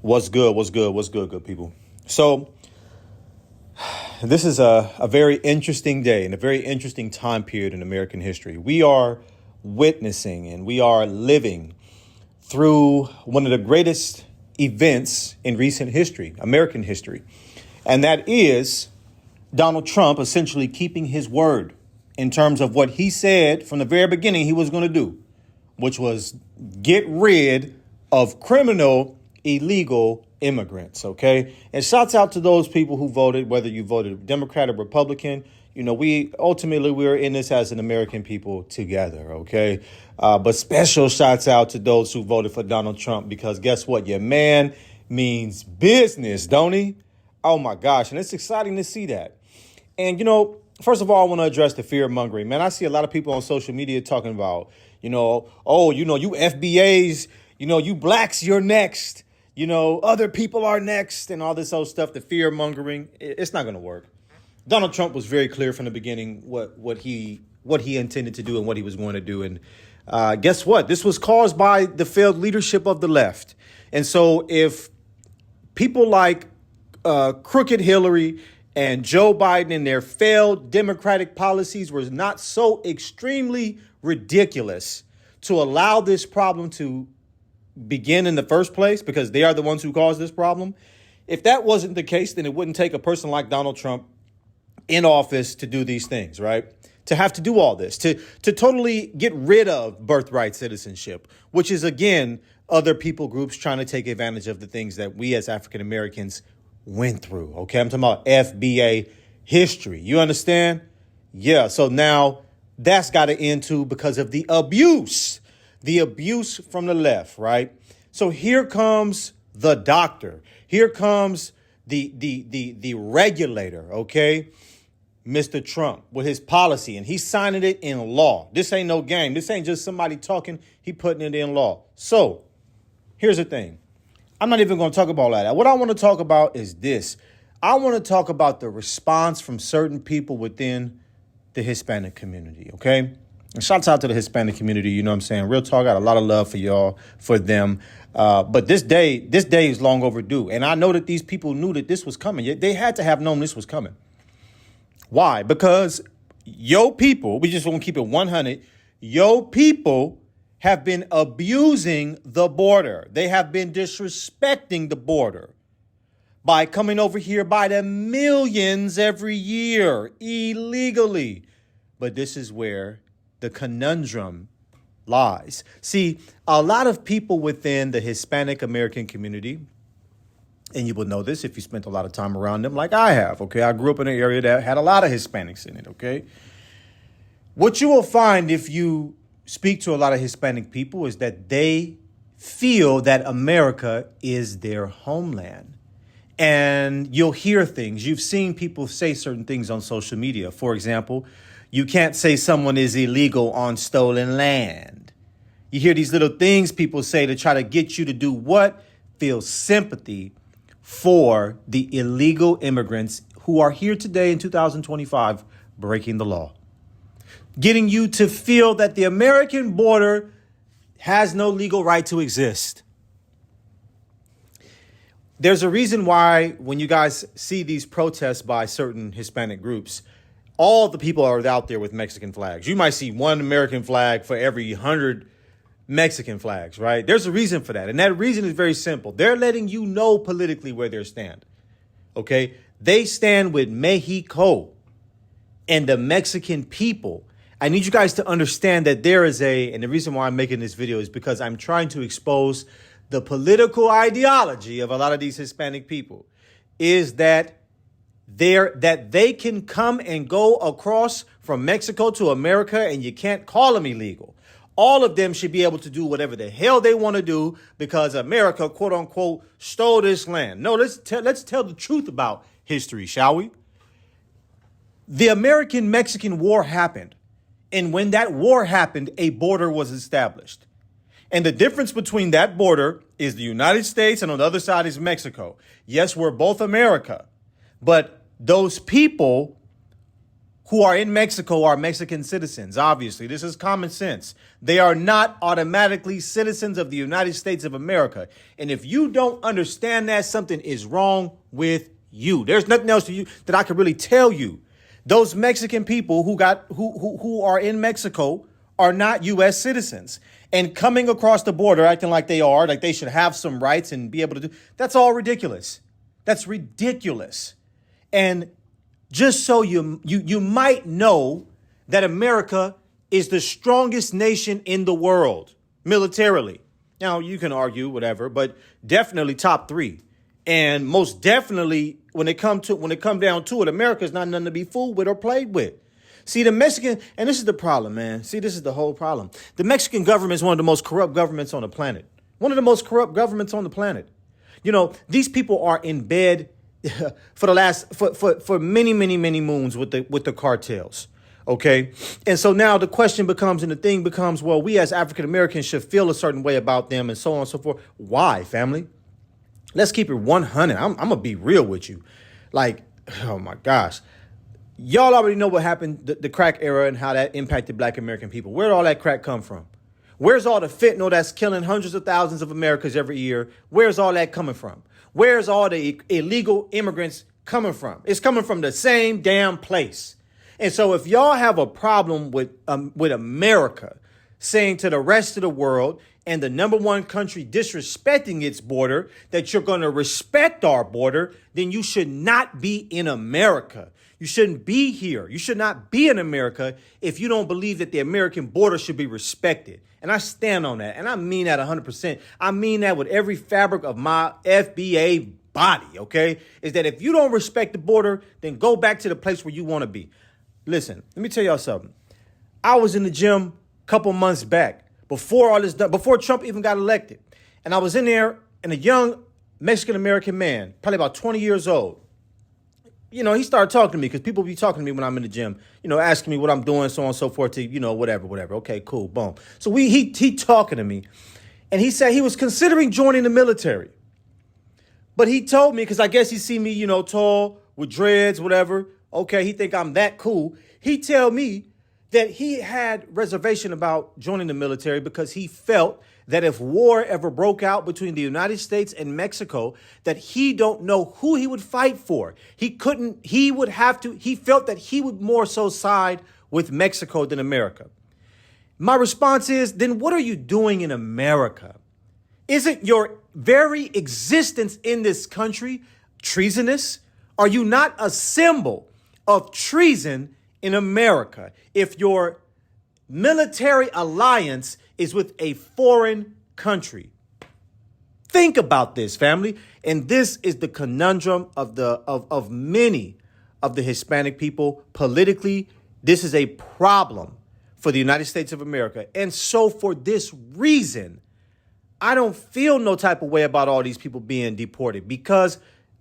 What's good? What's good? What's good, good people? So this is a very interesting day and a very interesting time period in American history. We are witnessing and we are living through one of the greatest events in recent history, American history. And that is Donald Trump essentially keeping his word in terms of what he said from the very beginning he was going to do, which was get rid of criminal illegal immigrants. OK, and shouts out to those people who voted, whether you voted Democrat or Republican. You know, we're in this as an American people together. OK, but special shouts out to those who voted for Donald Trump, because guess what? Your man means business, don't he? Oh, my gosh. And it's exciting to see that. And, you know, first of all, I want to address the fear mongering. Man, I see a lot of people on social media talking about, you FBAs, you blacks, you're next. Other people are next and all this old stuff, the fear mongering. It's not going to work. Donald Trump was very clear from the beginning what he intended to do and what he was going to do. And guess what? This was caused by the failed leadership of the left. And so if people like crooked Hillary and Joe Biden and their failed Democratic policies were not so extremely ridiculous to allow this problem to begin in the first place, because they are the ones who caused this problem. If that wasn't the case, then it wouldn't take a person like Donald Trump in office to do these things, right? To have to do all this, to totally get rid of birthright citizenship, which is, again, other people groups trying to take advantage of the things that we as African Americans went through. OK, I'm talking about FBA history. You understand? Yeah. So now that's got to end too, because of the abuse from the left. Right. So here comes the doctor. Here comes the regulator. OK, Mr. Trump with his policy, and he's signing it in law. This ain't no game. This ain't just somebody talking. He putting it in law. So here's the thing. I'm not even going to talk about all that. What I want to talk about is this. I want to talk about the response from certain people within the Hispanic community, okay? And shouts out to the Hispanic community, you know what I'm saying? Real talk, I got a lot of love for y'all, for them. But this day is long overdue. And I know that these people knew that this was coming. They had to have known this was coming. Why? Because yo people, we just want to keep it 100, yo people have been abusing the border. They have been disrespecting the border by coming over here by the millions every year illegally. But this is where the conundrum lies. See, a lot of people within the Hispanic American community, and you will know this if you spent a lot of time around them like I have, okay? I grew up in an area that had a lot of Hispanics in it, okay? What you will find if you speak to a lot of Hispanic people is that they feel that America is their homeland. And you'll hear things. You've seen people say certain things on social media. For example, you can't say someone is illegal on stolen land. You hear these little things people say to try to get you to do what? Feel sympathy for the illegal immigrants who are here today in 2025 breaking the law. Getting you to feel that the American border has no legal right to exist. There's a reason why when you guys see these protests by certain Hispanic groups, all the people are out there with Mexican flags. You might see one American flag for every 100 Mexican flags, right? There's a reason for that. And that reason is very simple. They're letting you know politically where they stand. OK, they stand with Mexico and the Mexican people. I need you guys to understand that and the reason why I'm making this video is because I'm trying to expose the political ideology of a lot of these Hispanic people, is that they can come and go across from Mexico to America and you can't call them illegal. All of them should be able to do whatever the hell they want to do because America, quote unquote, stole this land. No, let's tell the truth about history, shall we? The American-Mexican War happened. And when that war happened, a border was established. And the difference between that border is the United States and on the other side is Mexico. Yes, we're both America. But those people who are in Mexico are Mexican citizens. Obviously, this is common sense. They are not automatically citizens of the United States of America. And if you don't understand that, something is wrong with you. There's nothing else to you that I could really tell you. Those Mexican people who are in Mexico are not U.S. citizens. And coming across the border, acting like they are, like they should have some rights and be able to do, that's all ridiculous. That's ridiculous. And just so you might know that America is the strongest nation in the world militarily. Now, you can argue whatever, but definitely top three. And most definitely, when it come down to it, America is not nothing to be fooled with or played with. See, the Mexican, and this is the problem, man. See, this is the whole problem. The Mexican government is one of the most corrupt governments on the planet. One of the most corrupt governments on the planet. You know, these people are in bed for many moons with the cartels. OK, and so now the question becomes, and the thing becomes, well, we as African Americans should feel a certain way about them and so on and so forth. Why, family? Let's keep it 100. I'm going to be real with you. Like, oh, my gosh. Y'all already know what happened, the crack era and how that impacted black American people. Where did all that crack come from? Where's all the fentanyl that's killing hundreds of thousands of Americans every year? Where's all that coming from? Where's all the illegal immigrants coming from? It's coming from the same damn place. And so if y'all have a problem with America saying to the rest of the world and the number one country disrespecting its border that you're going to respect our border, then you should not be in America. You shouldn't be here. You should not be in America if you don't believe that the American border should be respected. And I stand on that. And I mean that 100%. I mean that with every fabric of my FBA body, okay? Is that if you don't respect the border, then go back to the place where you want to be. Listen, let me tell y'all something. I was in the gym a couple months back before all this done, before Trump even got elected. And I was in there, and a young Mexican-American man, probably about 20 years old, you know, he started talking to me because people be talking to me when I'm in the gym, you know, asking me what I'm doing, so on and so forth, to, you know, whatever. Okay, cool, boom. So he talking to me, and he said he was considering joining the military. But he told me, because I guess he see me, you know, tall, with dreads, whatever. Okay, he think I'm that cool. He tell me that he had reservation about joining the military because he felt that if war ever broke out between the United States and Mexico, that he don't know who he would fight for. He felt that he would more so side with Mexico than America. My response is, then what are you doing in America? Isn't your very existence in this country treasonous? Are you not a symbol of treason in America if your military alliance is with a foreign country? Think about this, family. And this is the conundrum of many of the Hispanic people. Politically, this is a problem for the United States of America. And so for this reason, I don't feel no type of way about all these people being deported, because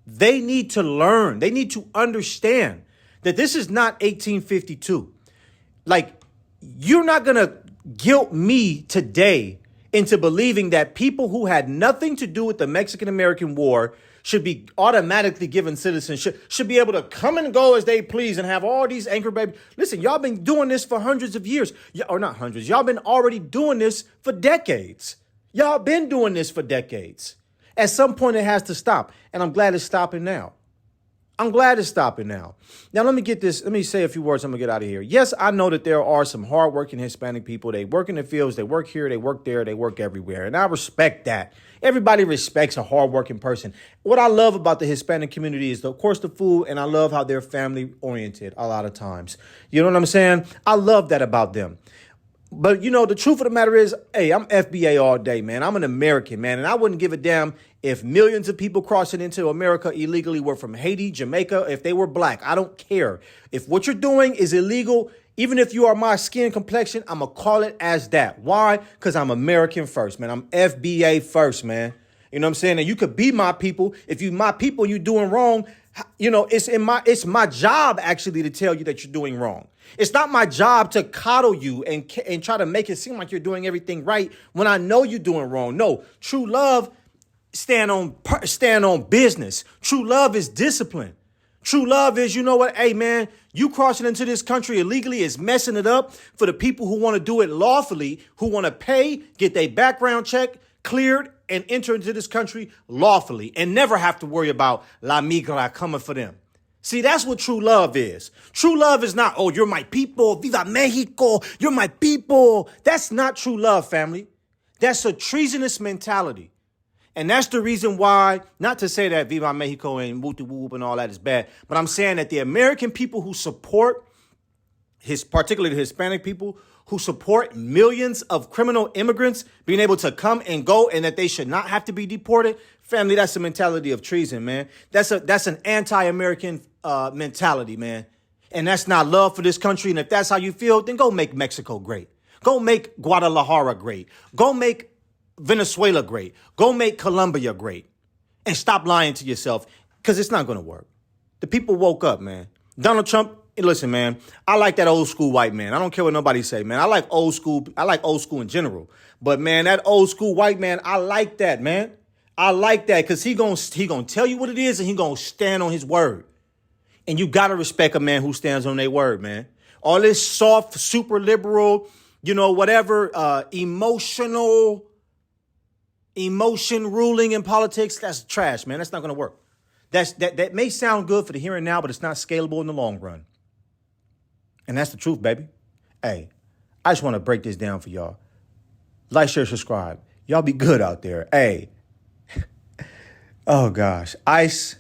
they need to learn. They need to understand that this is not 1852. Like, you're not going to guilt me today into believing that people who had nothing to do with the Mexican-American War should be automatically given citizenship, should be able to come and go as they please and have all these anchor babies. Listen, y'all been doing this for hundreds of years. Or not hundreds. Y'all been already doing this for decades. Y'all been doing this for decades. At some point, it has to stop. And I'm glad it's stopping now. Now, let me say a few words. I'm going to get out of here. Yes, I know that there are some hardworking Hispanic people. They work in the fields. They work here. They work there. They work everywhere. And I respect that. Everybody respects a hardworking person. What I love about the Hispanic community is, of course, the food. And I love how they're family oriented a lot of times. You know what I'm saying? I love that about them. But, you know, the truth of the matter is, hey, I'm FBA all day, man. I'm an American, man. And I wouldn't give a damn if millions of people crossing into America illegally were from Haiti, Jamaica, if they were black. I don't care. If what you're doing is illegal, even if you are my skin complexion, I'm going to call it as that. Why? Because I'm American first, man. I'm FBA first, man. You know what I'm saying? And you could be my people. If you my people, you doing wrong, you know, it's my job actually to tell you that you're doing wrong. It's not my job to coddle you and try to make it seem like you're doing everything right when I know you're doing wrong. No, true love stand on business. True love is discipline. True love is, you know what? Hey, man, you crossing into this country illegally is messing it up for the people who want to do it lawfully, who want to pay, get their background check cleared, and enter into this country lawfully and never have to worry about La Migra coming for them. See, that's what true love is. True love is not, oh, you're my people, viva Mexico, you're my people. That's not true love, family. That's a treasonous mentality. And that's the reason why, not to say that Viva Mexico and whoop whoop and all that is bad, but I'm saying that the American people who support particularly the Hispanic people who support millions of criminal immigrants being able to come and go and that they should not have to be deported, family, that's the mentality of treason, man. That's an anti-American mentality, man. And that's not love for this country. And if that's how you feel, then go make Mexico great. Go make Guadalajara great. Go make Venezuela great. Go make Colombia great. And stop lying to yourself, because it's not going to work. The people woke up, man. Donald Trump, listen, man, I like that old school white man. I don't care what nobody say, man. I like old school in general. But, man, that old school white man, I like that, man. I like that because he gonna tell you what it is and he gonna stand on his word. And you got to respect a man who stands on their word, man. All this soft, super liberal, whatever, emotion ruling in politics, that's trash, man. That's not going to work. That may sound good for the here and now, but it's not scalable in the long run. And that's the truth, baby. Hey, I just want to break this down for y'all. Like, share, subscribe. Y'all be good out there. Hey. Oh, gosh. ICE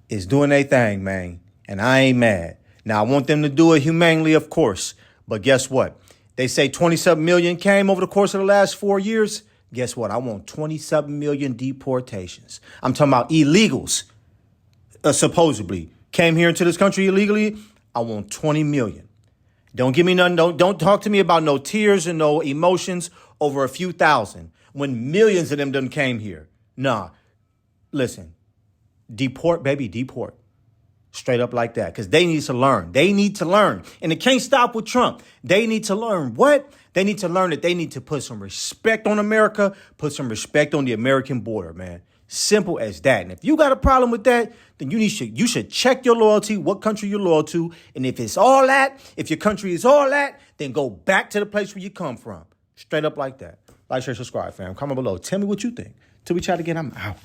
is doing their thing, man. And I ain't mad. Now, I want them to do it humanely, of course. But guess what? They say 27 million came over the course of the last 4 years. Guess what? I want 27 million deportations. I'm talking about illegals, supposedly came here into this country illegally. I want 20 million. Don't give me nothing. Don't talk to me about no tears and no emotions over a few thousand when millions of them done came here. Nah, listen, deport, baby, deport. Straight up like that, because they need to learn. They need to learn. And it can't stop with Trump. They need to learn what? They need to learn that they need to put some respect on America, put some respect on the American border, man. Simple as that. And if you got a problem with that, then you should check your loyalty, what country you're loyal to. And if it's all that, if your country is all that, then go back to the place where you come from. Straight up like that. Like, share, subscribe, fam. Comment below. Tell me what you think. Till we chat again, I'm out.